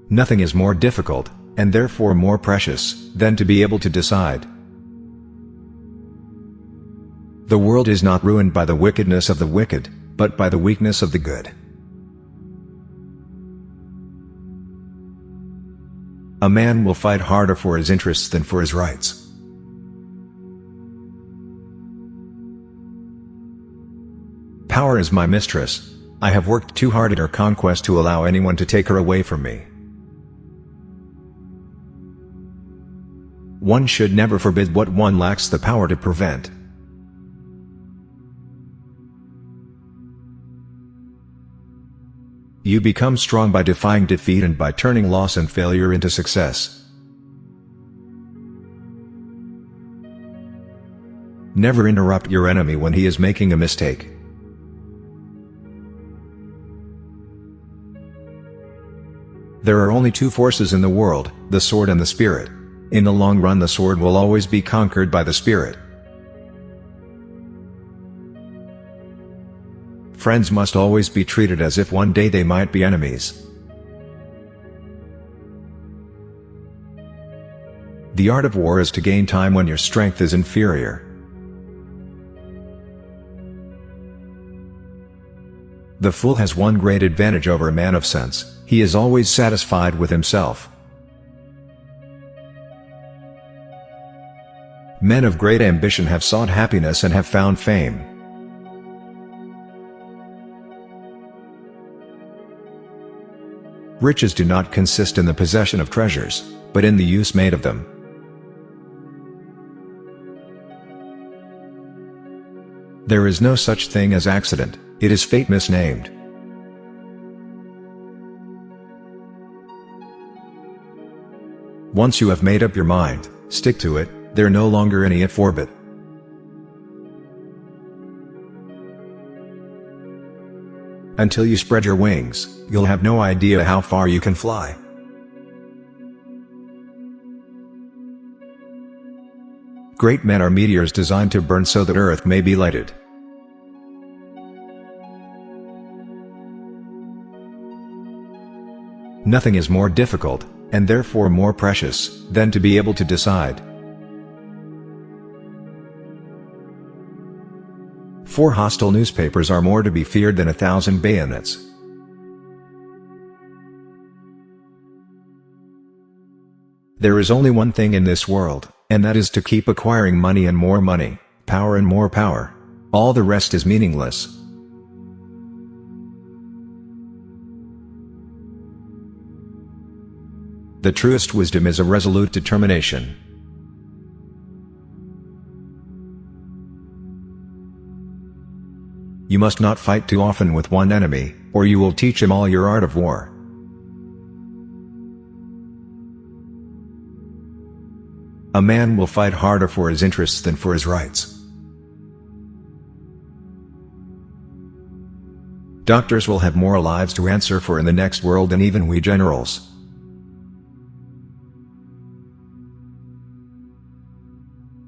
Nothing is more difficult, and therefore more precious, than to be able to decide. The world is not ruined by the wickedness of the wicked, but by the weakness of the good. A man will fight harder for his interests than for his rights. Power is my mistress. I have worked too hard at her conquest to allow anyone to take her away from me. One should never forbid what one lacks the power to prevent. You become strong by defying defeat and by turning loss and failure into success. Never interrupt your enemy when he is making a mistake. There are only two forces in the world, the sword and the spirit. In the long run, the sword will always be conquered by the spirit. Friends must always be treated as if one day they might be enemies. The art of war is to gain time when your strength is inferior. The fool has one great advantage over a man of sense: he is always satisfied with himself. Men of great ambition have sought happiness and have found fame. Riches do not consist in the possession of treasures, but in the use made of them. There is no such thing as accident, it is fate misnamed. Once you have made up your mind, stick to it, there no longer any if or but. Until you spread your wings, you'll have no idea how far you can fly. Great men are meteors designed to burn so that earth may be lighted. Nothing is more difficult, and therefore more precious, than to be able to decide. 4 hostile newspapers are more to be feared than 1,000 bayonets. There is only one thing in this world, and that is to keep acquiring money and more money, power and more power. All the rest is meaningless. The truest wisdom is a resolute determination. You must not fight too often with one enemy, or you will teach him all your art of war. A man will fight harder for his interests than for his rights. Doctors will have more lives to answer for in the next world than even we generals.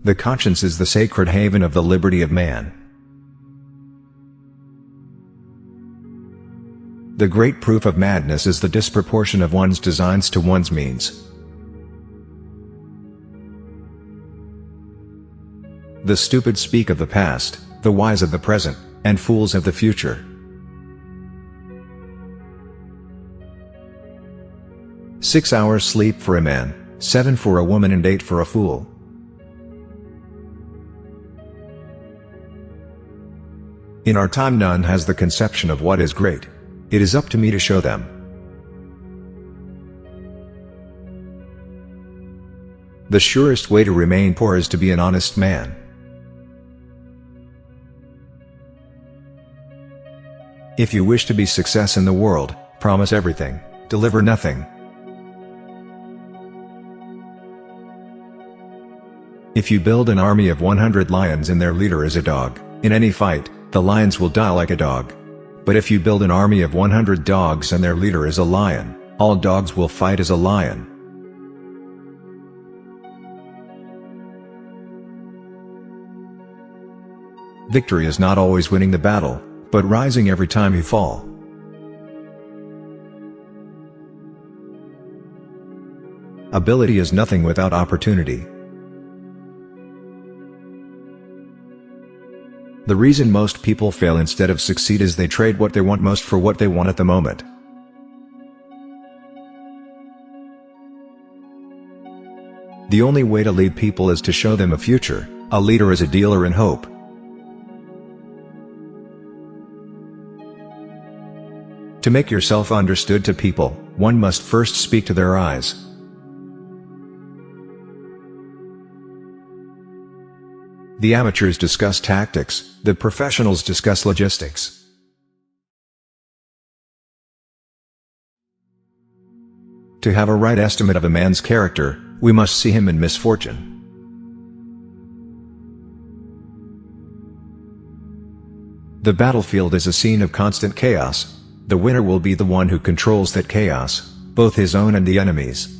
The conscience is the sacred haven of the liberty of man. The great proof of madness is the disproportion of one's designs to one's means. The stupid speak of the past, the wise of the present, and fools of the future. "6 hours sleep for a man, 7 for a woman and 8 for a fool." In our time none has the conception of what is great. It is up to me to show them. The surest way to remain poor is to be an honest man. If you wish to be success in the world, promise everything, deliver nothing. If you build an army of 100 lions and their leader is a dog, in any fight, the lions will die like a dog. But if you build an army of 100 dogs and their leader is a lion, all dogs will fight as a lion. Victory is not always winning the battle, but rising every time you fall. Ability is nothing without opportunity. The reason most people fail instead of succeed is they trade what they want most for what they want at the moment. The only way to lead people is to show them a future. A leader is a dealer in hope. To make yourself understood to people, one must first speak to their eyes. The amateurs discuss tactics, the professionals discuss logistics. To have a right estimate of a man's character, we must see him in misfortune. The battlefield is a scene of constant chaos. The winner will be the one who controls that chaos, both his own and the enemy's.